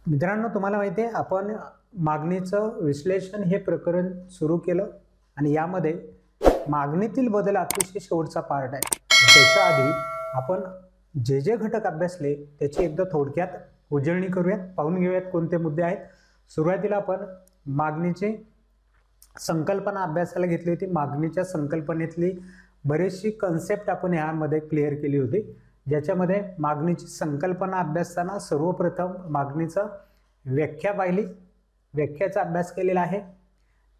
मित्रांनो, तुम्हाला माहिती आहे आपण मागणीचं विश्लेषण हे प्रकरण सुरू केलं आणि यामध्ये मागणीतील बदल अतिशय शेवटचा पार्ट आहे. त्याच्या आधी आपण जे जे घटक अभ्यासले त्याची एकदा थोडक्यात उजळणी करूयात, पाहून घेऊयात कोणते मुद्दे आहेत. सुरुवातीला आपण मागणीची संकल्पना अभ्यासाला घेतली होती. मागणीच्या संकल्पनेतली बरीचशी कन्सेप्ट आपण यामध्ये क्लिअर केली होती, ज्याच्यामध्ये मागणीची संकल्पना अभ्यासताना सर्वप्रथम मागणीचं व्याख्या पाहिली, व्याख्याचा अभ्यास केलेला आहे.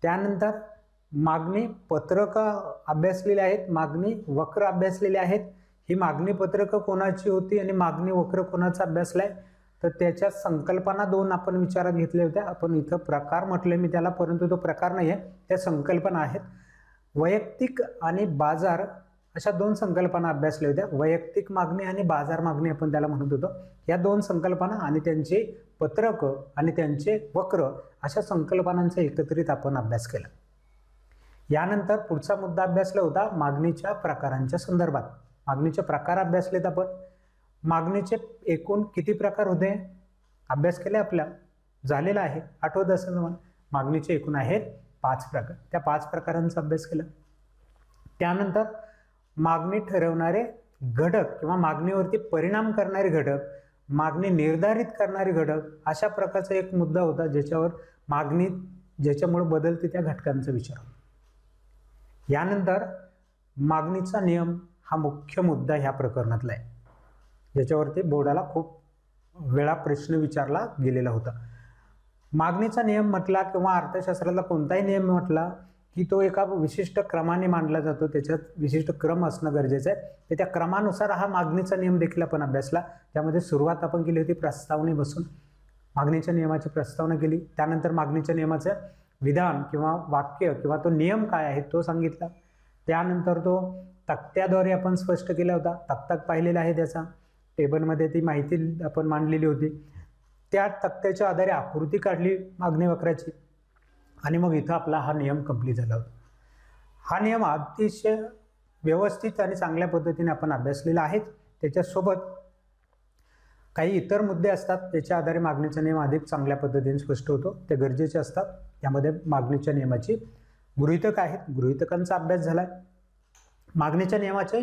त्यानंतर मागणी पत्रकं अभ्यासलेली आहेत, मागणी वक्र अभ्यासलेले आहेत. ही मागणी पत्रकं कोणाची होती आणि मागणी वक्र कोणाचा अभ्यासलाय, तर त्याच्या संकल्पना दोन आपण विचारात घेतल्या होत्या. आपण इथं प्रकार म्हटले मी त्याला, परंतु तो प्रकार नाही आहे, त्या संकल्पना आहेत. वैयक्तिक आणि बाजार अशा दोन संकल्पना अभ्यासल्या होत्या. वैयक्तिक मागणी आणि बाजार मागणी आपण त्याला म्हणत होतो. या दोन संकल्पना आणि त्यांचे पत्रक आणि त्यांचे वक्र अशा संकल्पनांचा एकत्रित आपण अभ्यास केला. यानंतर पुढचा मुद्दा अभ्यासला होता मागणीच्या प्रकारांच्या संदर्भात. मागणीचे प्रकार अभ्यासलेत आपण. मागणीचे एकूण किती प्रकार होते अभ्यास केले आपल्या, झालेला आहे, आठवत असेल तुम्हाला. मागणीचे एकूण आहेत 5 प्रकार. त्या 5 प्रकारांचा अभ्यास केला. त्यानंतर मागणी ठरवणारे घटक किंवा मागणीवरती परिणाम करणारे घटक, मागणी निर्धारित करणारे घटक, अशा प्रकारचा एक मुद्दा होता ज्याच्यावर मागणी ज्याच्यामुळे बदलते त्या घटकांचा विचार होता. यानंतर मागणीचा नियम हा मुख्य मुद्दा ह्या प्रकरणातला आहे, ज्याच्यावरती बोर्डाला खूप वेळा प्रश्न विचारला गेलेला होता. मागणीचा नियम म्हटला किंवा अर्थशास्त्रातला कोणताही नियम म्हटला की तो एका विशिष्ट क्रमाने मांडला जातो, त्याच्यात विशिष्ट क्रम असणं गरजेचं आहे. तर त्या क्रमानुसार हा मागणीचा नियम देखील आपण अभ्यासला. त्यामध्ये सुरुवात आपण केली होती प्रस्तावनेपासून. मागणीच्या नियमाची प्रस्तावना केली. त्यानंतर मागणीच्या नियमाचं विधान किंवा वाक्य किंवा तो नियम काय आहे तो सांगितला. त्यानंतर तो तक्त्याद्वारे आपण स्पष्ट केला होता. तक्ता पाहिलेला आहे, त्याचा टेबलमध्ये ती माहिती आपण मांडलेली होती. त्या तक्त्याच्या आधारे आकृती काढली मागणी वक्राची आणि मग इथं आपला हा नियम कंप्लीट झाला होता. हा नियम अतिशय व्यवस्थित आणि चांगल्या पद्धतीने आपण अभ्यासलेला आहे. त्याच्यासोबत काही इतर मुद्दे असतात, त्याच्या आधारे मागणीचा नियम अधिक चांगल्या पद्धतीने स्पष्ट होतो, ते गरजेचे असतात. यामध्ये मागणीच्या नियमाची गृहीतक आहेत, गृहीतकांचा अभ्यास झाला. मागणीच्या नियमाचे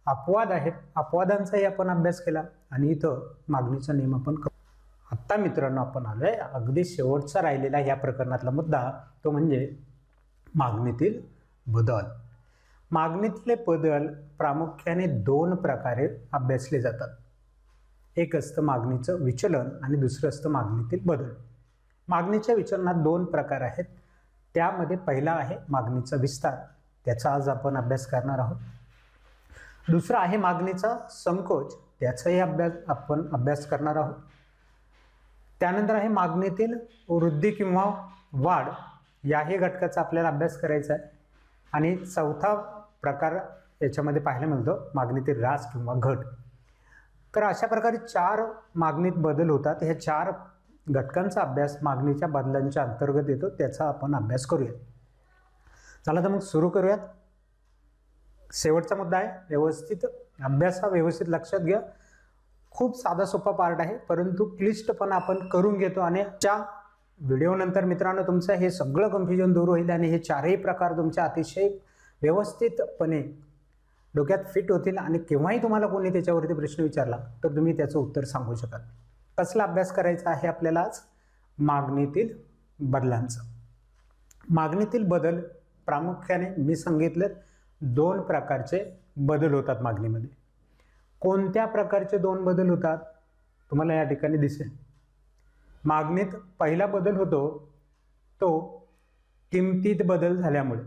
अपवाद आहेत, अपवादांचाही आपण अभ्यास केला आणि इथं मागणीचा नियम आपण आत्ता मित्रांनो आपण आलोय अगदी शेवटचा राहिलेला या प्रकरणातला मुद्दा, तो म्हणजे मागणीतील बदल. मागणीतले बदल प्रामुख्याने 2 प्रकारे अभ्यासले जातात. एक असतं मागणीचं विचलन आणि दुसरं असतं मागणीतील बदल. मागणीच्या विचलनात 2 प्रकार आहेत. त्यामध्ये पहिला आहे मागणीचा विस्तार, त्याचा आज आपण अभ्यास करणार आहोत. दुसरा आहे मागणीचा संकोच, त्याचाही आपण अभ्यास करणार आहोत. त्यानंतर आहे मागणीतील वृद्धी किंवा वाढ, याही घटकाचा आपल्याला अभ्यास करायचा आहे. आणि चौथा प्रकार याच्यामध्ये पाहायला मिळतो मागणीतील ह्रास किंवा घट. तर अशा प्रकारे 4 मागणीत बदल होतात. ह्या 4 घटकांचा अभ्यास मागणीच्या बदलांच्या अंतर्गत येतो, त्याचा आपण अभ्यास करूयात. चला तर मग सुरू करूयात. शेवटचा मुद्दा आहे व्यवस्थित अभ्यास, हा व्यवस्थित लक्षात घ्या. खूप साधा सोपा पार्ट आहे, परंतु क्लिष्टपणा आपण करून घेतो आणि त्या व्हिडिओनंतर मित्रांनो तुमचं हे सगळं कन्फ्युजन दूर होईल आणि हे 4ही प्रकार तुमच्या अतिशय व्यवस्थितपणे डोक्यात फिट होतील आणि केव्हाही तुम्हाला कोणी त्याच्यावरती प्रश्न विचारला तर तुम्ही त्याचं उत्तर सांगू शकाल. कसला अभ्यास करायचा आहे आपल्याला आज? मागणीतील बदलांचा. मागणीतील बदल प्रामुख्याने मी सांगितलं 2 प्रकारचे बदल होतात मागणीमध्ये. कोणत्या प्रकारचे 2 बदल होतात तुम्हाला या ठिकाणी दिसेल. मागणीत पहिला बदल होतो तो किमतीत बदल झाल्यामुळे.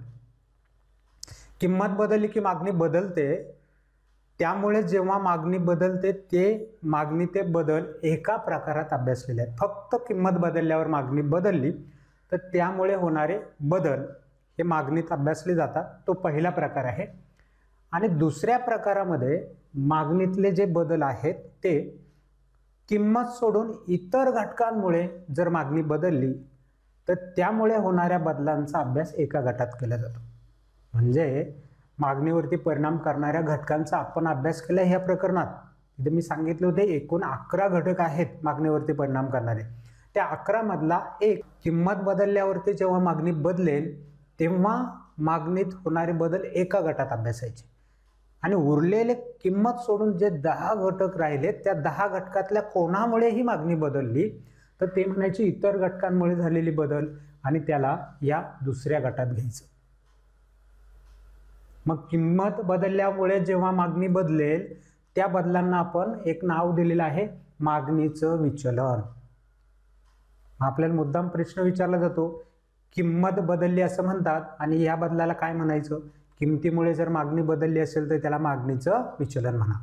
किंमत बदलली की मागणी बदलते, त्यामुळे जेव्हा मागणी बदलते ते मागणी ते बदल एका प्रकारात अभ्यासलेले आहेत. फक्त किंमत बदलल्यावर मागणी बदलली तर त्यामुळे होणारे बदल हे मागणीत अभ्यासले जातात. तो पहिला प्रकार आहे. आणि दुसऱ्या प्रकारामध्ये मागणीतले जे बदल आहेत ते किंमत सोडून इतर घटकांमुळे जर मागणी बदलली तर त्यामुळे होणाऱ्या बदलांचा अभ्यास एका गटात केला जातो. म्हणजे मागणीवरती परिणाम करणाऱ्या घटकांचा आपण अभ्यास केला ह्या प्रकरणात, इथे मी सांगितले होते एकूण 11 घटक आहेत मागणीवरती परिणाम करणारे. त्या 11 मधला एक किंमत बदलल्यावरती जेव्हा मागणी बदलेल तेव्हा मागणीत होणारे बदल एका गटात अभ्यासायचे आणि उरलेले किंमत सोडून जे 10 घटक राहिले त्या 10 घटकातल्या कोणामुळे ही मागणी बदलली तर ते म्हणायचे इतर घटकांमुळे झालेली बदल आणि त्याला या दुसऱ्या गटात घ्यायचं. मग किंमत बदलल्यामुळे जेव्हा मागणी बदलेल त्या बदलांना आपण एक नाव दिलेलं आहे मागणीचं विचलन. आपल्याला मुद्दाम प्रश्न विचारला जातो किंमत बदलली असं म्हणतात आणि या बदलाला काय म्हणायचं, किमतीमुळे जर मागणी बदलली असेल तर त्याला मागणीचं विचलन म्हणा.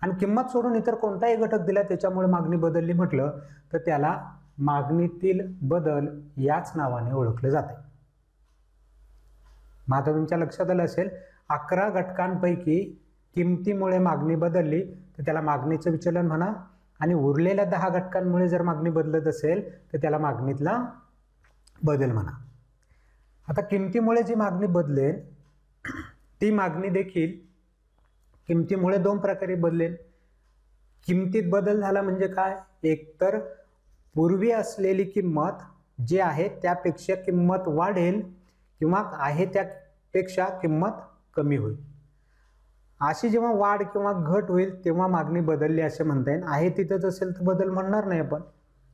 आणि किंमत सोडून इतर कोणताही घटक दिला त्याच्यामुळे मागणी बदलली म्हटलं तर त्याला मागणीतील बदल याच नावाने ओळखले जाते. मग आता तुमच्या लक्षात आलं असेल 11 घटकांपैकी किमतीमुळे मागणी बदलली तर त्याला मागणीचं विचलन म्हणा आणि उरलेल्या 10 घटकांमुळे जर मागणी बदलत असेल तर त्याला मागणीतला बदल म्हणा. आता किमतीमुळे जी मागणी बदलेल ती मागणी देखील किमतीमुळे 2 प्रकारे बदलेल. किमतीत बदल झाला म्हणजे काय, एकतर पूर्वी असलेली किंमत जी आहे त्यापेक्षा किंमत वाढेल किंवा आहे त्यापेक्षा किंमत कमी होईल. अशी जेव्हा वाढ किंवा घट होईल तेव्हा मागणी बदलली असे म्हणता येईल. आहे तिथंच असेल तर बदल म्हणणार नाही आपण.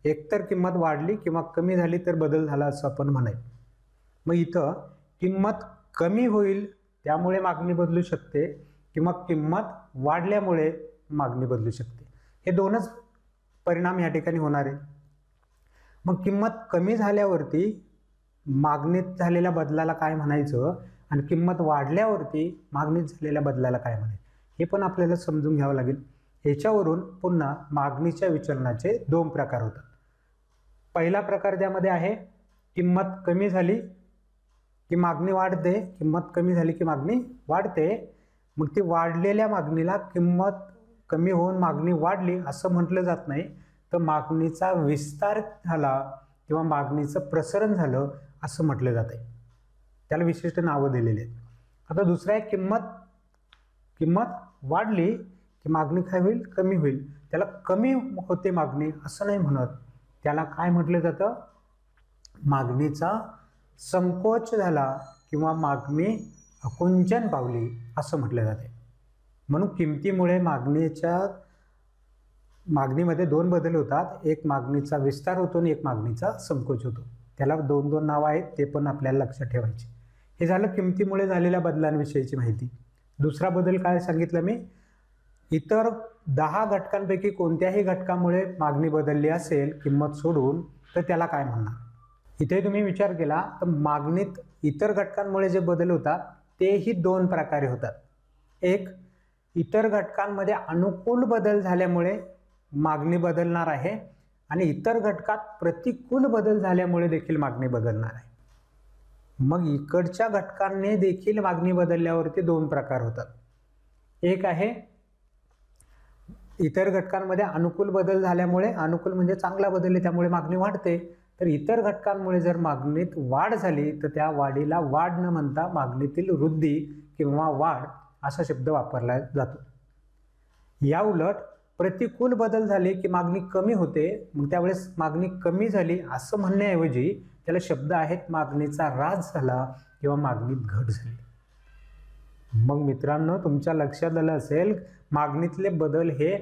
एकतर किंमत वाढली किंवा कमी झाली तर बदल झाला असं आपण म्हणाल. मग इथं किंमत कमी होईल त्यामुळे मागणी बदलू शकते किंवा किंमत वाढल्यामुळे मागणी बदलू शकते. हे दोनच परिणाम या ठिकाणी होणार आहे. मग किंमत कमी झाल्यावरती मागणीत झालेल्या बदलाला काय म्हणायचं आणि किंमत वाढल्यावरती मागणीत झालेल्या बदलाला काय म्हणायचं हे पण आपल्याला समजून घ्यावं लागेल. ह्याच्यावरून पुन्हा मागणीच्या विचलनाचे 2 प्रकार होतात. पहिला प्रकार त्यामध्ये आहे किंमत कमी झाली की मागणी वाढते, किंमत कमी झाली की मागणी वाढते. मग ती वाढलेल्या मागणीला किंमत कमी होऊन मागणी वाढली असं म्हटलं जात नाही, तर मागणीचा विस्तार झाला किंवा मागणीचं प्रसरण झालं असं म्हटलं जात आहे. त्याला विशिष्ट नावं दिलेली आहेत. आता दुसरा आहे किंमत वाढली की मागणी काय होईल, कमी होईल. त्याला कमी होते मागणी असं नाही म्हणत, त्याला काय म्हटलं जातं, मागणीचा संकोच झाला किंवा मागणी आकुंचन पावली असं म्हटलं जाते. म्हणून किमतीमुळे मागणीमध्ये 2 बदल होतात. एक मागणीचा विस्तार होतो आणि एक मागणीचा संकोच होतो. त्याला 2 नावं आहेत, ते पण आपल्याला लक्षात ठेवायचे. हे झालं किमतीमुळे झालेल्या बदलांविषयीची माहिती. दुसरा बदल काय सांगितलं मी, इतर 10 घटकांपैकी कोणत्याही घटकामुळे मागणी बदलली असेल किंमत सोडून तर त्याला काय म्हणणार. इथे तुम्ही विचार केला तर मागणीत इतर घटकांमुळे जे बदल होतात तेही 2 प्रकारे होतात. एक, इतर घटकांमध्ये अनुकूल बदल झाल्यामुळे मागणी बदलणार आहे आणि इतर घटकात प्रतिकूल बदल झाल्यामुळे देखील मागणी बदलणार आहे. मग इकडच्या घटकांनी देखील मागणी बदलल्यावरती 2 प्रकार होतात. एक आहे इतर घटकांमध्ये अनुकूल बदल झाल्यामुळे, अनुकूल म्हणजे चांगला बदल आहे त्यामुळे मागणी वाढते. तर इतर घटकांमुळे जर मागणीत वाढ झाली तर त्या वाढीला वाढ न म्हणता मागणीतील वृद्धी किंवा वाढ असा शब्द वापरला जातो. या उलट प्रतिकूल बदल झाले की मागणी कमी होते, मग त्यावेळेस मागणी कमी झाली असं म्हणण्याऐवजी त्याला शब्द आहेत मागणीचा ऱ्हास झाला किंवा मागणीत घट झाली. मग मित्रांनो तुमच्या लक्षात आलं असेल मागणीतले बदल हे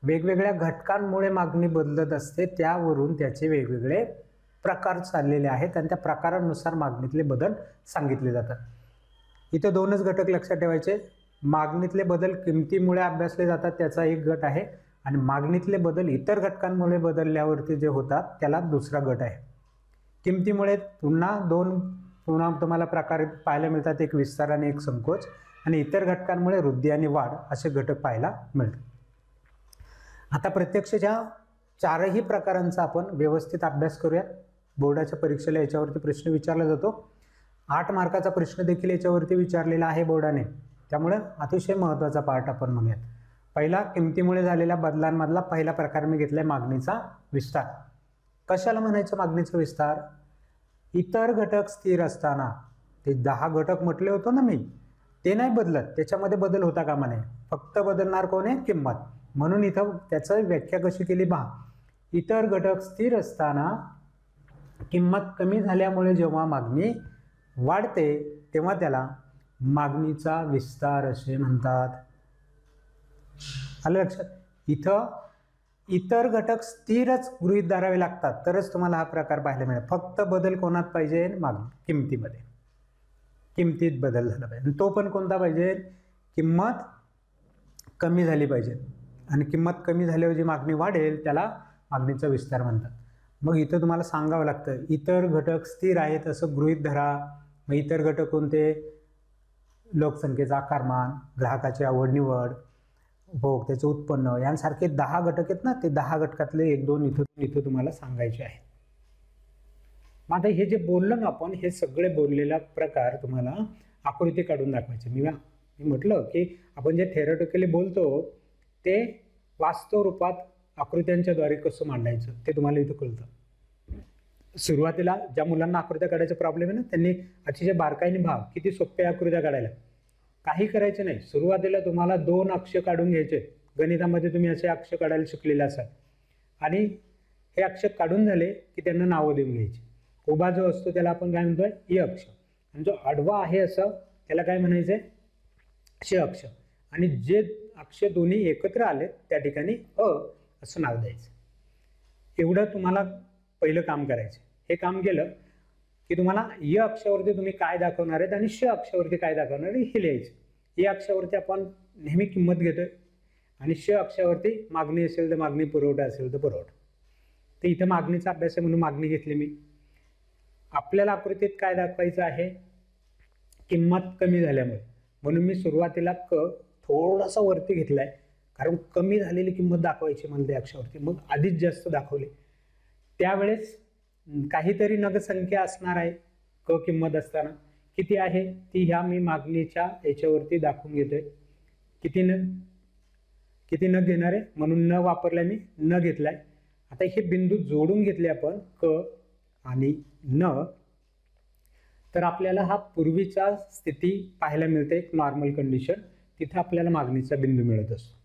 वेगवेगळ्या घटकांमुळे मागणी बदलत असते, त्यावरून त्याचे वेगवेगळे प्रकार चाललेले आहेत आणि त्या प्रकारानुसार मागणीतले बदल सांगितले जातात. इथे 2च घटक लक्षात ठेवायचे. मागणीतले बदल किमतीमुळे अभ्यासले जातात त्याचा एक गट आहे आणि मागणीतले बदल इतर घटकांमुळे बदलल्यावरती जे होतात त्याला दुसरा गट आहे. किमतीमुळे पुन्हा तुम्हाला प्रकार पाहायला मिळतात, एक विस्तार आणि एक संकोच, आणि इतर घटकांमुळे वृद्धी आणि वाढ असे घटक पाहायला मिळतात. आता प्रत्यक्षच्या 4ही प्रकारांचा आपण व्यवस्थित अभ्यास करूया. बोर्डाच्या परीक्षेला याच्यावरती प्रश्न विचारला जातो. 8 मार्काचा प्रश्न देखील याच्यावरती विचारलेला आहे बोर्डाने, त्यामुळे अतिशय महत्त्वाचा पार्ट आपण म्हणूयात. पहिला, किमतीमुळे झालेल्या बदलांमधला पहिला प्रकार मी घेतलाय मागणीचा विस्तार. कशाला म्हणायचं मागणीचा विस्तार, इतर घटक स्थिर असताना, ते 10 घटक म्हटले होतो ना मी, ते नाही बदलत, त्याच्यामध्ये बदल होता कामा नये. फक्त बदलणार कोण आहे, किंमत. म्हणून इथं त्याचं व्याख्या कशी केली पहा. इतर घटक स्थिर असताना किंमत कमी झाल्यामुळे जेव्हा मागणी वाढते तेव्हा त्याला मागणीचा विस्तार असे म्हणतात. आलं लक्षात. इथं इतर घटक स्थिरच गृहीत धरावे लागतात तरच तुम्हाला हा प्रकार पाहायला मिळेल. फक्त बदल कोणात पाहिजे? किमतीमध्ये. किमतीत बदल झाला पाहिजे. तो पण कोणता पाहिजे? किंमत कमी झाली पाहिजे. आणि किंमत कमी झाल्यावर जी मागणी वाढेल त्याला मागणीचा विस्तार म्हणतात. मग इथं तुम्हाला सांगावं लागतं इतर घटक स्थिर आहेत असं गृहीत धरा. मग इतर घटक कोणते? लोकसंख्येचा आकारमान, ग्राहकाची आवड निवड, उपभोक्त्याचे उत्पन्न यांसारखे 10 घटक आहेत ना. ते 10 घटकातले 1-2 इथं तुम्हाला सांगायचे आहेत. मग आता हे जे बोललो ना आपण, हे सगळे बोललेला प्रकार तुम्हाला आकृती काढून दाखवायचे. मी म्हटलं की आपण जे थेरॉटिकली बोलतो ते वास्तव रूपात आकृत्यांच्या द्वारे कसं मांडायचं ते तुम्हाला इथं कळतं. सुरुवातीला ज्या मुलांना आकृत्या काढायचा प्रॉब्लेम आहे ना, त्यांनी अतिशय बारकाईने भाग किती सोप्या आकृत्या काढायला. काही करायचं नाही. सुरुवातीला तुम्हाला 2 अक्ष काढून घ्यायचे. गणितामध्ये तुम्ही असे अक्ष काढायला शिकलेले असाल. आणि हे अक्ष काढून झाले की त्यांना नावं देऊन घ्यायची. उभा जो असतो त्याला आपण काय म्हणतोय? इ अक्ष. आणि जो आडवा आहे असं त्याला काय म्हणायचंय? श अक्ष. आणि जे अक्ष दोन्ही एकत्र आले त्या ठिकाणी अ असं नाव द्यायचं. एवढं तुम्हाला पहिलं काम करायचं. हे काम केलं की तुम्हाला य अक्षावरती तुम्ही काय दाखवणार आहेत आणि श अक्षावरती काय दाखवणार आहे हे लिहायचं. या अक्षावरती आपण नेहमी किंमत घेतोय आणि श अक्षावरती मागणी असेल तर मागणी, पुरवठा असेल तर पुरवठा. तर इथं मागणीचा अभ्यास आहे म्हणून मागणी घेतली मी. आपल्याला आकृतीत काय दाखवायचं आहे? किंमत कमी झाल्यामुळे. म्हणून मी सुरुवातीला थोडासा वरती घेतलाय कारण कमी झालेली किंमत दाखवायची मला त्या अक्षावरती. मग आधीच जास्त दाखवले. त्यावेळेस काहीतरी नगसंख्या असणार आहे किंमत असताना. किती आहे ती ह्या मी मागणीच्या याच्यावरती दाखवून घेतोय. किती नग घेणार आहे म्हणून न वापरलाय मी, न घेतलाय. आता हे बिंदू जोडून घेतले आपण आणि न, तर आपल्याला हा पूर्वीचा स्थिती पाहायला मिळते. एक नॉर्मल कंडिशन. तिथे आपल्याला मागणीचा बिंदू मिळत असतो.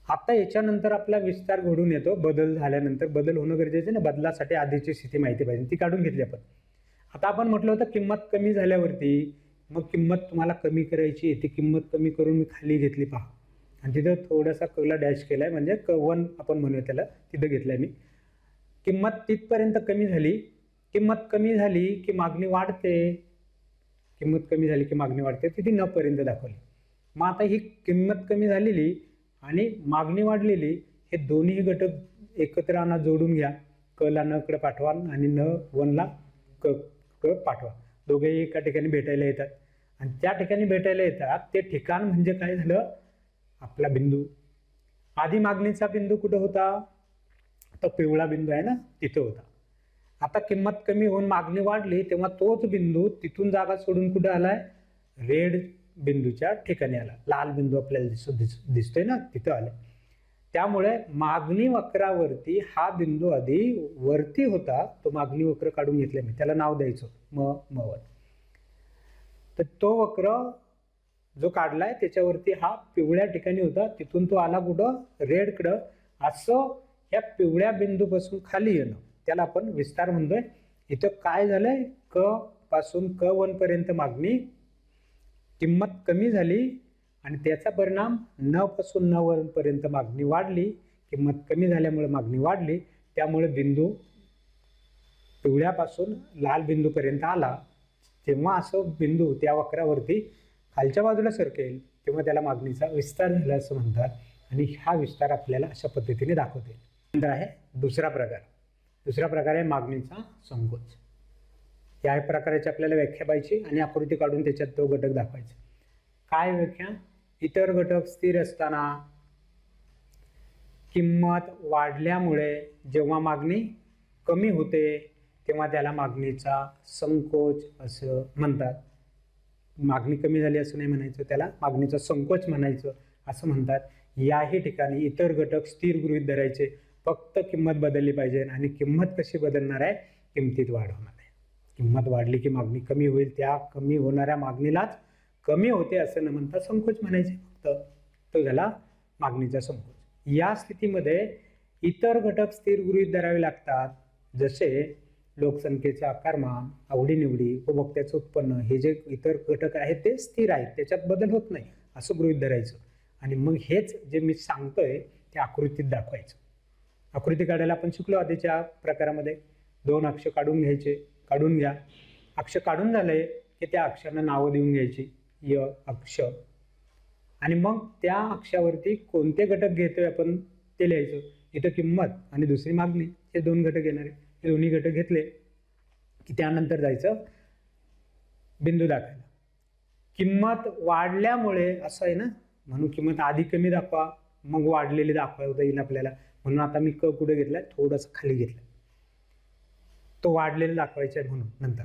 आता याच्यानंतर आपला विस्तार घडून येतो. बदल झाल्यानंतर बदल होणं गरजेचं ना. बदलासाठी आधीची स्थिती माहिती पाहिजे, ती काढून घेतली आपण. आता आपण म्हटलं होतं किंमत कमी झाल्यावरती मग किंमत तुम्हाला कमी करायची. ती किंमत कमी करून मी खाली घेतली पहा. आणि तिथं थोडासा कला डॅश केलाय म्हणजे क1 आपण म्हणूया त्याला. तिथं घेतलाय मी. किंमत तिथपर्यंत कमी झाली. किंमत कमी झाली की मागणी वाढते. किंमत कमी झाली की मागणी वाढते. तिथे न पर्यंत दाखवली. मग आता ही किंमत कमी झालेली आणि मागणी वाढलेली हे दोन्ही घटक एकत्र आणा, जोडून घ्या. ला न कडे पाठवा आणि न 1ला क पाठवा. दोघेही एका ठिकाणी भेटायला येतात. आणि त्या ठिकाणी भेटायला येतात ते ठिकाण म्हणजे काय झालं? आपला बिंदू. आधी मागणीचा बिंदू कुठं होता? तो पिवळा बिंदू आहे ना, तिथं होता. आता किंमत कमी होऊन मागणी वाढली तेव्हा तोच बिंदू तिथून जागा सोडून कुठं आलाय? रेड बिंदूच्या ठिकाणी आला. लाल बिंदू आपल्याला दिसतोय ना, तिथं आले. त्यामुळे मागणी वक्रावरती हा बिंदू आधी वरती होता. तो मागणी वक्र काढून घेतला मी. त्याला नाव द्यायचं म1. तर तो वक्र जो काढलाय त्याच्यावरती हा पिवळ्या ठिकाणी होता. तिथून तो आला कुठं? रेडकडं. असं या पिवळ्या बिंदूपासून खाली येणं त्याला आपण विस्तार म्हणतोय. इथं काय झालंय? क पासून क1 पर्यंत मागणी, किंमत कमी झाली आणि त्याचा परिणाम न पासून न पर्यंत मागणी वाढली. किंमत कमी झाल्यामुळे मागणी वाढली. त्यामुळे बिंदू पिवळ्यापासून लाल बिंदूपर्यंत आला. जेव्हा असं बिंदू त्या वक्रावरती खालच्या बाजूला सरकेल तेव्हा त्याला मागणीचा विस्तार झाला असं म्हणतात. आणि हा विस्तार आपल्याला अशा पद्धतीने दाखवते. नंतर आहे दुसरा प्रकार. दुसरा प्रकार आहे मागणीचा संकोच. या प्रकाराची आपल्याला व्याख्या पाहिजे आणि आकृती काढून त्याच्यात तो घटक दाखवायचा. काय व्याख्या? इतर घटक स्थिर असताना किंमत वाढल्यामुळे जेव्हा मागणी कमी होते तेव्हा त्याला मागणीचा संकोच असं म्हणतात. मागणी कमी झाली असं नाही म्हणायचं, त्याला मागणीचा संकोच म्हणायचं असं म्हणतात. याही ठिकाणी इतर घटक स्थिर गृहीत धरायचे. फक्त किंमत बदलली पाहिजे. आणि किंमत कशी बदलणार आहे? किमतीत वाढ होणार आहे. किंमत वाढली की मागणी कमी होईल. त्या कमी होणाऱ्या मागणीलाच कमी होते असं न म्हणता संकोच म्हणायचे. फक्त तो झाला मागणीचा संकोच। या स्थितीमध्ये इतर घटक स्थिर गृहीत धरावे लागतात, जसे लोकसंख्येचे आकारमान, आवडीनिवडी, उपभोक्त्याचं उत्पन्न, हे जे इतर घटक आहेत ते स्थिर आहेत, त्याच्यात बदल होत नाही असं गृहीत धरायचं। आणि मग हेच जे मी सांगतोय ते आकृतीत दाखवायचं। आकृती काढायला आपण शिकलो आधीच्या प्रकारामध्ये। दोन अक्ष काढून घ्यायचे, काढून घ्या। अक्ष काढून झाले की त्या अक्षांना नावं देऊन घ्यायची, य अक्ष, आणि मग त्या अक्षावरती कोणते घटक घेतोय आपण ते लिहायचं। इथं किंमत आणि दुसरी मागणी हे दोन घटक येणार आहे, हे दोन्ही घटक घेतले की त्यानंतर जायचं बिंदू दाखवायला। किंमत वाढल्यामुळे असं आहे ना, म्हणून किंमत आधी कमी दाखवा मग वाढलेली दाखवता येईल आपल्याला, म्हणून आता मी क कुठे घेतलाय, थोडंसं खाली घेतलं, तो वाढलेला दाखवायचा आहे म्हणून। नंतर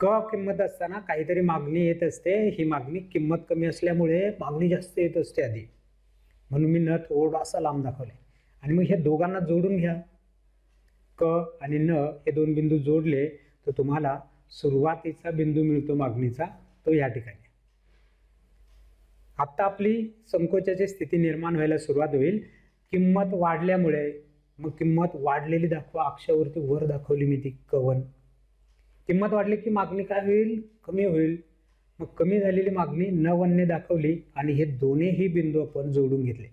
क किंमत असताना काहीतरी मागणी येत असते, ही मागणी किंमत कमी असल्यामुळे मागणी जास्त येत असते आधी, म्हणून मी न थोडासा लांब दाखवले। आणि मग हे दोघांना जोडून घ्या, क आणि न हे दोन बिंदू जोडले तर तुम्हाला सुरुवातीचा बिंदू मिळतो मागणीचा, तो या ठिकाणी। आता आपली संकोचाची स्थिती निर्माण व्हायला सुरुवात होईल। किंमत वाढल्यामुळे मग किंमत वाढलेली दाखवा, अक्षावरती वर दाखवली मी ती क1। किंमत वाढली की मागणी काय होईल, कमी होईल, मग कमी झालेली मागणी न1 ने दाखवली आणि हे दोन्हीही बिंदू आपण जोडून घेतले।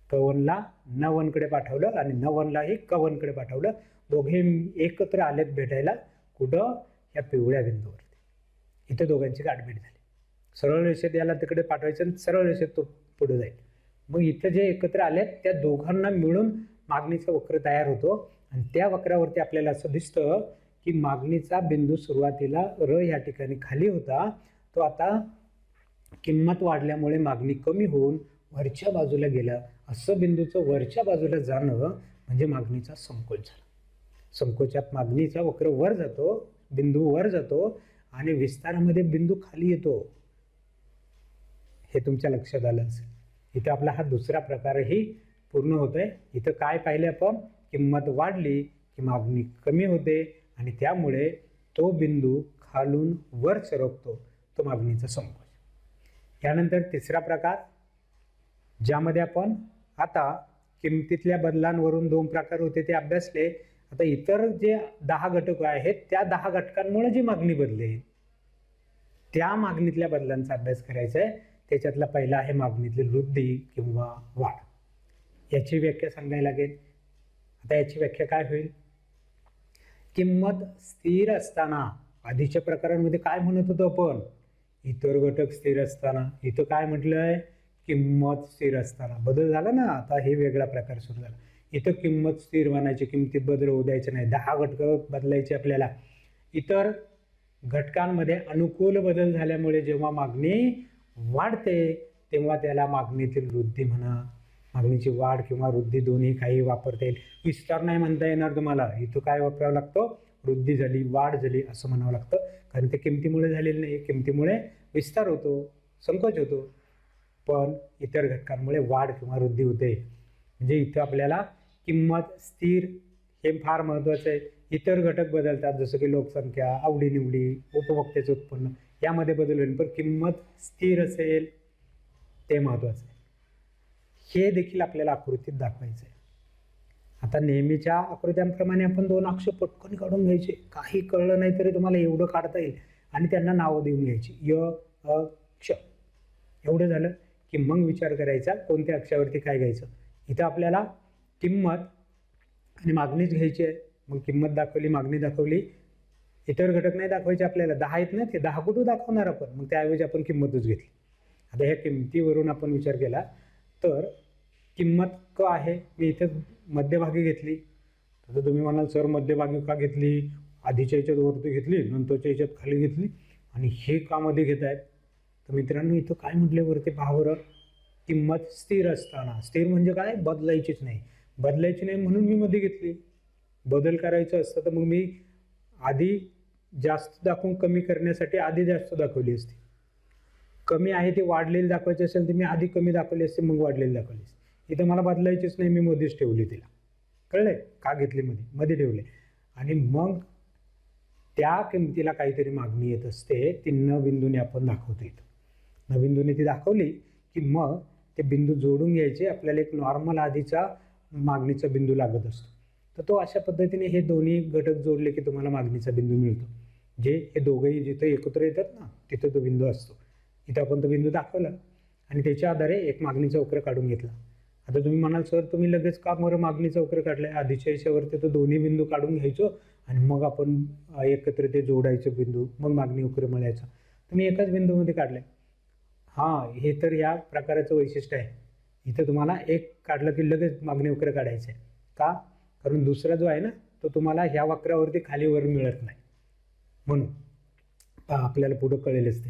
क1 ला न1 कडे पाठवलं आणि न1 लाही क1 कडे पाठवलं, दोघे एकत्र आलेत भेटायला कुठं, या पिवळ्या बिंदूवरती। इथे दोघांची गाठभेट झाली। सरळ रेषेत याला तिकडे पाठवायचं आणि सरळ रेषेत तो पुढे जाईल। मग इथं जे एकत्र आलेत त्या दोघांना मिळून मागणीचा वक्र तयार होतो आणि त्या वक्रावरती आपल्याला असं दिसतं की मागणीचा बिंदू सुरुवातीला र या ठिकाणी खाली होता, तो आता किंमत वाढल्यामुळे मागणी कमी होऊन वरच्या बाजूला गेला। असं बिंदूचं वरच्या बाजूला जाणं म्हणजे मागणीचा संकोच झाला। संकोचात मागणीचा वक्र वर जातो, बिंदू वर जातो आणि विस्तारामध्ये बिंदू खाली येतो, हे तुमच्या लक्षात आलं असेल। इथे आपला हा दुसरा प्रकारही पूर्ण होतोय। इथं काय पाहिले आपण, किंमत वाढली की मागणी कमी होते आणि त्यामुळे तो बिंदू खालून वर सरकतो, तो मागणीचा संकोच। यानंतर तिसरा प्रकार, ज्यामध्ये आपण आता किमतीतल्या बदलांवरून दोन प्रकार होते ते अभ्यासले। आता इतर जे 10 घटक आहेत त्या 10 घटकांमुळे जी मागणी बदलेल त्या मागणीतल्या बदलांचा अभ्यास करायचा आहे। त्याच्यातला पहिला आहे मागणीतली वृद्धी किंवा वाढ। याची व्याख्या सांगायला लागेल। आता याची व्याख्या काय होईल, किंमत स्थिर असताना, आधीच्या प्रकारांमध्ये काय म्हणत होतो आपण, इतर घटक स्थिर असताना, इथं काय म्हटलंय, किंमत स्थिर असताना। बदल झाला ना, आता हे वेगळा प्रकार सुरू झाला। इथं किंमत स्थिर म्हणायची, किमतीत बदल होऊ द्यायचे नाही, 10 घटक बदलायचे आपल्याला। इतर घटकांमध्ये अनुकूल बदल झाल्यामुळे जेव्हा मागणी वाढते तेव्हा त्याला मागणीतील वृद्धी म्हणा, मागणीची वाढ किंवा वृद्धी दोन्ही काही वापरता येईल। विस्तार नाही म्हणता येणार तुम्हाला, इथं काय वापरावं लागतं, वृद्धी झाली, वाढ झाली असं म्हणावं लागतं, कारण ते किमतीमुळे झालेलं नाही। किमतीमुळे विस्तार होतो, संकोच होतो, पण इतर घटकांमुळे वाढ किंवा वृद्धी होते। म्हणजे इथं आपल्याला किंमत स्थिर हे फार महत्त्वाचं आहे। इतर घटक बदलतात, जसं की लोकसंख्या, आवडीनिवडी, उपभोक्त्याचं उत्पन्न, यामध्ये बदल होईल, पण किंमत स्थिर असेल ते महत्त्वाचं आहे। हे देखील आपल्याला आकृतीत दाखवायचं आहे। आता नेहमीच्या आकृत्यांप्रमाणे आपण दोन अक्ष पटकन काढून घ्यायचे, काही कळलं नाही तरी तुम्हाला एवढं काढता येईल आणि त्यांना नावं देऊन घ्यायची, य अक्ष। एवढं झालं की मग विचार करायचा कोणत्या अक्षावरती काय घ्यायचं। इथं आपल्याला किंमत आणि मागणीच घ्यायची आहे, मग किंमत दाखवली, मागणी दाखवली, इतर घटक नाही दाखवायचे आपल्याला। 10 आहेत ना, ते 10 कुठं दाखवणार आपण, मग त्याऐवजी आपण किंमतच घेतली। आता ह्या किमतीवरून आपण विचार केला तर किंमत क आहे, मी इथं मध्यभागी घेतली, तर तुम्ही म्हणाल सर मध्यभागी का घेतली, आधीच्या ह्याच्यात वरती घेतली, नंतरच्या ह्याच्यात खाली घेतली आणि हे का मध्ये घेत आहेत। तर मित्रांनो इथं काय म्हटले वरती पहा बरं, किंमत स्थिर असताना, स्थिर म्हणजे काय, बदलायचीच नाही, बदलायची नाही म्हणून मी मध्ये घेतली। बदल करायचं असतं तर मग मी आधी जास्त दाखवून कमी करण्यासाठी आधी जास्त दाखवली असती, कमी आहे ते वाढलेली दाखवायची असेल तर मी आधी कमी दाखवली असते मग वाढलेली दाखवली असते। इथं मला बदलायचीच नाही, मी मध्येच ठेवली तिला, कळलंय का घेतली, मध्ये ठेवले आणि मग त्या किमतीला काहीतरी मागणी येत असते, ती न बिंदूने आपण दाखवतो। इथं न बिंदूने ती दाखवली की मग ते बिंदू जोडून घ्यायचे. आपल्याला एक नॉर्मल आधीचा मागणीचा बिंदू लागत असतो. तर तो अशा पद्धतीने हे दोन्ही घटक जोडले की तुम्हाला मागणीचा बिंदू मिळतो. जे हे दोघंही जिथे एकत्र येतात ना तिथे तो बिंदू असतो. इथं आपण तो बिंदू दाखवला आणि त्याच्या आधारे एक मागणीचा वक्र काढून घेतला. आता तुम्ही म्हणाल सर तुम्ही लगेच का बरं मागणीचा वक्र काढलाय? आधीच्या याच्यावरती तो दोन्ही बिंदू काढून घ्यायचो आणि मग आपण एकत्र ते जोडायचे बिंदू, मग मागणी वक्र मिळायचा. तुम्ही एकाच बिंदूमध्ये काढलाय. हां, हे तर या प्रकाराचं वैशिष्ट्य आहे. इथं तुम्हाला एक काढलं की लगेच मागणी वक्र काढायचं आहे. का? कारण दुसरा जो आहे ना तो तुम्हाला ह्या वक्रावरती खालीवर मिळत नाही, म्हणून आपल्याला पुढं कळेलच ते.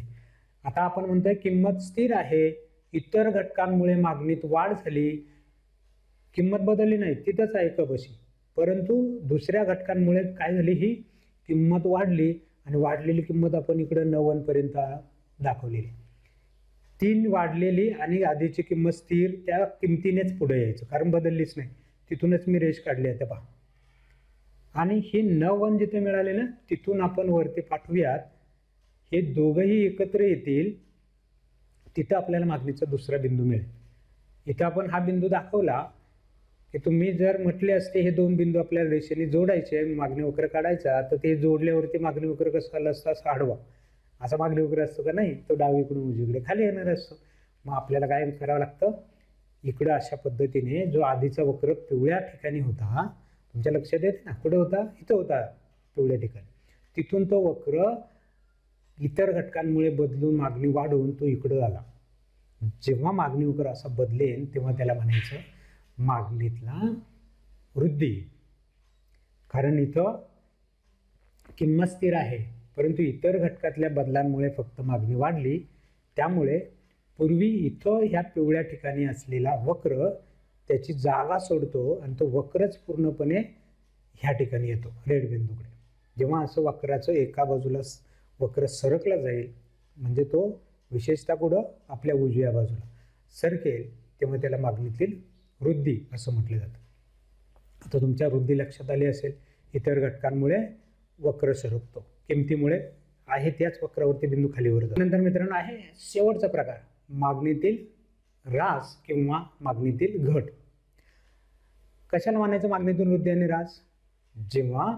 आता आपण म्हणतोय किंमत स्थिर आहे, इतर घटकांमुळे मागणीत वाढ झाली. किंमत बदलली नाही, तिथंच आहे कबशी, परंतु दुसऱ्या घटकांमुळे काय झाली, ही किंमत वाढली आणि वाढलेली किंमत आपण इकडे 9 पर्यंत दाखवलेली. 3 वाढलेली आणि आधीची किंमत स्थिर, त्या किमतीनेच पुढे यायचं कारण बदललीच नाही. तिथूनच मी रेष काढली आहे पहा. आणि ही 9 जिथे मिळाले ना तिथून आपण वरती पाठवूयात. हे दोघंही एकत्र येतील तिथं आपल्याला मागणीचा दुसरा बिंदू मिळेल. इथं आपण हा बिंदू दाखवला की तुम्ही जर म्हटले असते हे दोन बिंदू आपल्याला रेषेने जोडायचे, मागणी वक्र काढायचा, तर ते जोडल्यावरती मागणी वक्र कसं आलं असतं? असा आडवा असा मागणी वक्र असतो का? नाही, तो डावीकडून उजवीकडे खाली येणार असतो. मग आपल्याला काय करावं लागतं? इकडं अशा पद्धतीने जो आधीचा वक्र पिवळ्या ठिकाणी होता, तुमच्या लक्षात येते ना, कुठे होता? इथं होता पिवळ्या ठिकाणी. तिथून तो वक्र इतर घटकांमुळे बदलून मागणी वाढवून तो इकडं आला. जेव्हा मागणी वक्र असा बदलेल तेव्हा त्याला म्हणायचं मागणीतला वृद्धी. कारण इथं किंमत स्थिर आहे परंतु इतर घटकातल्या बदलांमुळे फक्त मागणी वाढली. त्यामुळे पूर्वी इथं ह्या पिवळ्या ठिकाणी असलेला वक्र त्याची जागा सोडतो आणि तो वक्रच पूर्णपणे ह्या ठिकाणी येतो रेड बिंदूकडे. जेव्हा असं वक्राचं एका बाजूला वक्र सरकला जाईल म्हणजे तो विशेषतः कुठं आपल्या उजव्या बाजूला सरकेल तेव्हा त्याला मागणीतील वृद्धी असं म्हटलं जातं. आता तुमच्या वृद्धी लक्षात आली असेल. इतर घटकांमुळे वक्र सरकतो, किमतीमुळे आहे त्याच वक्रावरती बिंदू खालीवर जातो. नंतर मित्रांनो आहे शेवटचा प्रकार, मागणीतील ऱ्हास किंवा मागणीतील घट. कशाला म्हणायचं मागणीतील वृद्धी आणि ऱ्हास? जेव्हा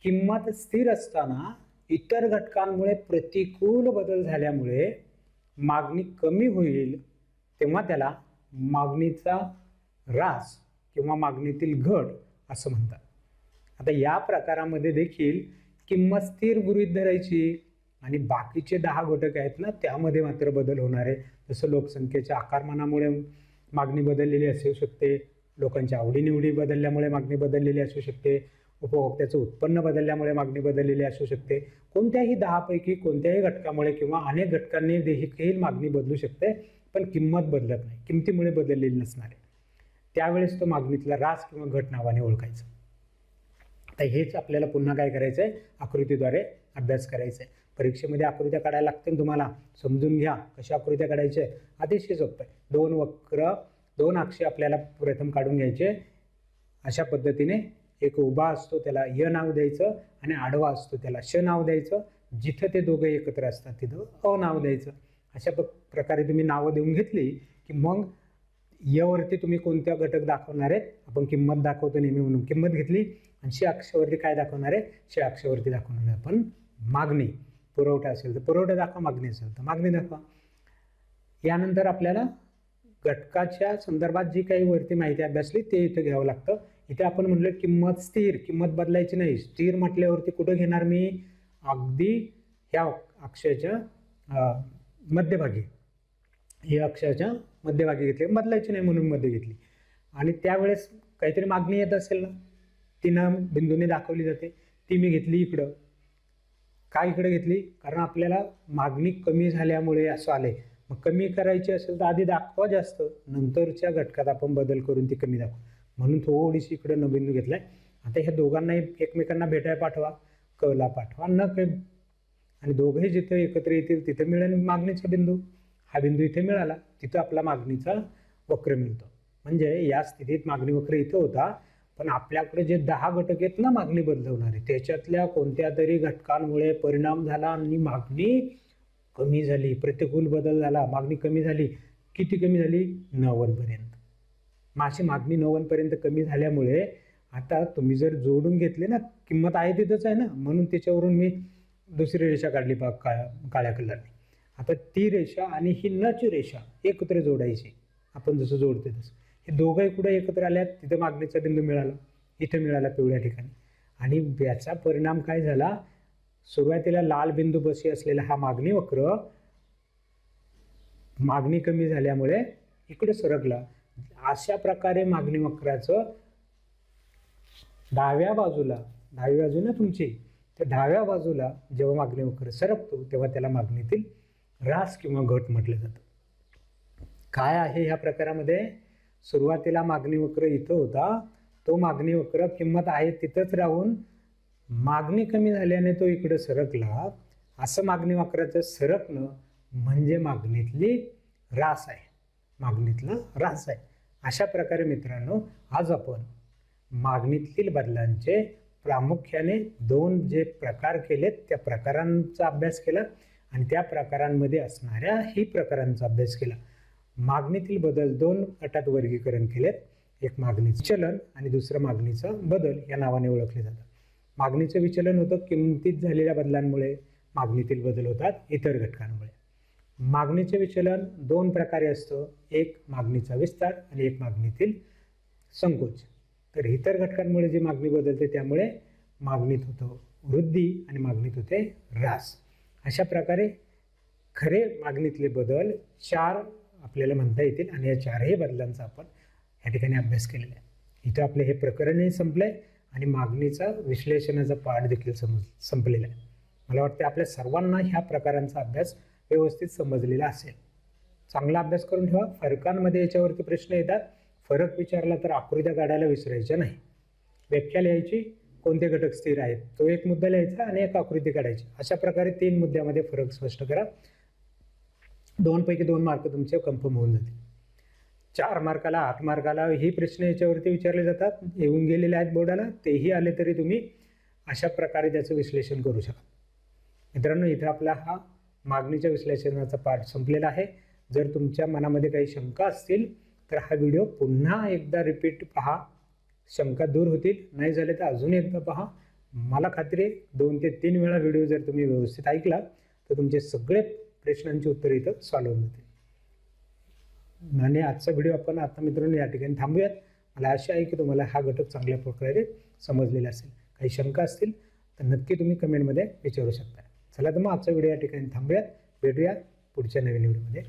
किंमत स्थिर असताना इतर घटकांमुळे प्रतिकूल बदल झाल्यामुळे मागणी कमी होईल तेव्हा त्याला मागणीचा ऱ्हास किंवा मागणीतील घट असं म्हणतात. आता या प्रकारामध्ये देखील किंमत स्थिर गृहीत धरायची आणि बाकीचे 10 घटक आहेत ना त्यामध्ये मात्र बदल होणार आहे. जसं लोकसंख्येच्या आकारमानामुळे मागणी बदललेली असू शकते, लोकांच्या आवडीनिवडी बदलल्यामुळे मागणी बदललेली असू शकते, उपभोक्त्याचं उत्पन्न बदलल्यामुळे मागणी बदललेली असू शकते. कोणत्याही 10 पैकी कोणत्याही घटकामुळे किंवा अनेक घटकांनी देखील मागणी बदलू शकते, पण किंमत बदलत नाही, किमतीमुळे बदललेली नसणार आहे. त्यावेळेस तो मागणीतला ऱ्हास किंवा घट नावाने ओळखायचं. तर हेच आपल्याला पुन्हा काय करायचं आहे? आकृतीद्वारे अभ्यास करायचा आहे. परीक्षेमध्ये आकृत्या काढायला लागतील तुम्हाला, समजून घ्या कशा आकृत्या काढायच्या आहे. अतिशय सोपं आहे. 2 वक्र 2 अक्षे आपल्याला प्रथम काढून घ्यायचे. अशा पद्धतीने एक उभा असतो त्याला य नाव द्यायचं आणि आडवा असतो त्याला श नाव द्यायचं. जिथं ते दोघं एकत्र असतात तिथं अ नाव द्यायचं. अशा प्रकारे तुम्ही नावं देऊन घेतली की मग यावरती तुम्ही कोणत्या घटक दाखवणार आहेत? आपण किंमत दाखवतो नेहमी म्हणून किंमत घेतली आणि श अक्षावरती काय दाखवणार आहे? श अक्षावरती दाखवणार आहे आपण मागणी. पुरवठा असेल तर पुरवठा दाखवा, मागणी असेल तर मागणी दाखवा. यानंतर आपल्याला घटकाच्या संदर्भात जी काही वरती माहिती अभ्यासली ते इथं घ्यावं लागतं. इथे आपण म्हटलं किंमत स्थिर, किंमत बदलायची नाही. स्थिर म्हटल्यावरती कुठं घेणार मी? अगदी ह्या अक्षाच्या मध्यभागी, हे अक्षाच्या मध्यभागी घेतली, बदलायची नाही म्हणून मध्ये घेतली. आणि त्यावेळेस काहीतरी मागणी येत असेल ना, ती न बिंदूने दाखवली जाते, ती मी घेतली इकडं. काय इकडे घेतली? कारण आपल्याला मागणी कमी झाल्यामुळे असं आले. मग कमी करायची असेल तर आधी दाखवा जास्त, नंतरच्या घटकात आपण बदल करून ती कमी दाखवा, म्हणून थोडीशी इकडे न बिंदू घेतलाय. आता ह्या दोघांनाही एकमेकांना भेटायला पाठवा, कला पाठवा न क, आणि दोघेही जिथे एकत्र येतील तिथे मिळेल मागणीचा बिंदू. हा बिंदू इथे मिळाला, तिथं आपला मागणीचा वक्र मिळतो. म्हणजे या स्थितीत मागणी वक्र इथं होता, पण आपल्याकडे जे 10 घटक आहेत ना मागणी बदलवणारे, त्याच्यातल्या कोणत्या तरी घटकांमुळे परिणाम झाला आणि मागणी कमी झाली, प्रतिकूल बदल झाला, मागणी कमी झाली. किती कमी झाली 90 पर्यंत. मग अशी मागणी 90 पर्यंत कमी झाल्यामुळे आता तुम्ही जर जोडून घेतले ना, किंमत आहे तिथंच आहे ना, म्हणून त्याच्यावरून मी दुसरी रेषा काढली बघ काळ्या कलरने. आता ती रेषा आणि ही नची रेषा एकत्र जोडायची. आपण जसं जोडते तसं हे दोघंही कुठे एकत्र आल्यात, तिथं मागणीचा बिंदू मिळाला, इथं मिळाला पिवळ्या ठिकाणी. आणि याचा परिणाम काय झाला, सुरुवातीला लाल बिंदू बशी असलेला हा मागणी वक्र मागणी कमी झाल्यामुळे इकडे सरकला. अशा प्रकारे मागणी वक्राचं डाव्या बाजूला तुमची, तर डाव्या बाजूला जेव्हा मागणी वक्र सरकतो तेव्हा त्याला मागणीतील ऱ्हास किंवा घट म्हटलं जातं. काय आहे ह्या प्रकारामध्ये, सुरुवातीला मागणी वक्र इथं होता, तो मागणी वक्र किंमत आहे तिथंच राहून मागणी कमी झाल्याने तो इकडे सरकला. असं मागणी वक्राचं सरकणं म्हणजे मागणीतली ऱ्हास आहे, मागणीतलं ऱ्हास आहे. अशा प्रकारे मित्रांनो आज आपण मागणीतील बदलांचे प्रामुख्याने 2 जे प्रकार केलेत त्या प्रकारांचा अभ्यास केला आणि त्या प्रकारांमध्ये असणाऱ्या ही प्रकारांचा अभ्यास केला. मागणीतील बदल 2 गटात वर्गीकरण केलेत. एक मागणीचं विचलन आणि दुसरं मागणीचा बदल या नावाने ओळखले जातात. मागणीचं विचलन होतं किमतीत झालेल्या बदलांमुळे मागणीतील बदल होतात इतर घटकांमुळे. मागणीचे विचलन 2 प्रकारे असतं, एक मागणीचा विस्तार आणि एक मागणीतील संकोच. तर इतर घटकांमुळे जी मागणी बदलते त्यामुळे मागणीत होतं वृद्धी आणि मागणीत होते ऱ्हास. अशा प्रकारे खरे मागणीतले बदल 4 आपल्याला म्हणता येतील आणि या 4ही बदलांचा आपण या ठिकाणी अभ्यास केलेला आहे. इथं आपले हे प्रकरणही संपलंय आणि मागणीचा विश्लेषणाचा पाठ देखील संपलेला आहे. मला वाटतं आपल्या सर्वांना ह्या प्रकारांचा अभ्यास व्यवस्थित समजलेला असेल. चांगला अभ्यास करून ठेवा. फरकांमध्ये याच्यावरती प्रश्न येतात. फरक विचारला तर आकृत्या काढायला विसरायच्या नाही. व्याख्या लिहायची, कोणते घटक स्थिर आहेत तो एक मुद्दा लिहायचा आणि एक आकृती काढायची. अशा प्रकारे 3 मुद्द्यामध्ये फरक स्पष्ट करा. 2 पैकी 2 मार्क तुमचे कन्फर्म होऊन जातील. 4 मार्काला 8 मार्काला ही प्रश्न याच्यावरती विचारले जातात, येऊन गेलेले आहेत बोर्डाला. तेही आले तरी तुम्ही अशा प्रकारे त्याचं विश्लेषण करू शकाल. मित्रांनो इथं आपला हा मागणीच्या विश्लेषणाचा पाठ संपलेला आहे. जर तुमच्या मनामध्ये काही शंका असतील तर हा व्हिडिओ पुन्हा एकदा रिपीट पहा, शंका दूर होतील. नाही झाले तर अजून एकदा पहा. मला खात्री आहे 2 ते 3 वेळा व्हिडिओ जर तुम्ही व्यवस्थित ऐकला तर तुमचे सगळे प्रश्नांची उत्तरे इथं सॉल्व्ह होऊन जातील. आणि आजचा व्हिडिओ आपण आता मित्रांनो या ठिकाणी थांबूयात. मला आशा आहे की तुम्हाला हा घटक चांगल्या प्रकारे समजलेला असेल. काही शंका असतील तर नक्की तुम्ही कमेंटमध्ये विचारू शकता. चला तर मग आजचा व्हिडिओ या ठिकाणी थांबूयात. भेटूया पुढच्या नवीन व्हिडिओमध्ये.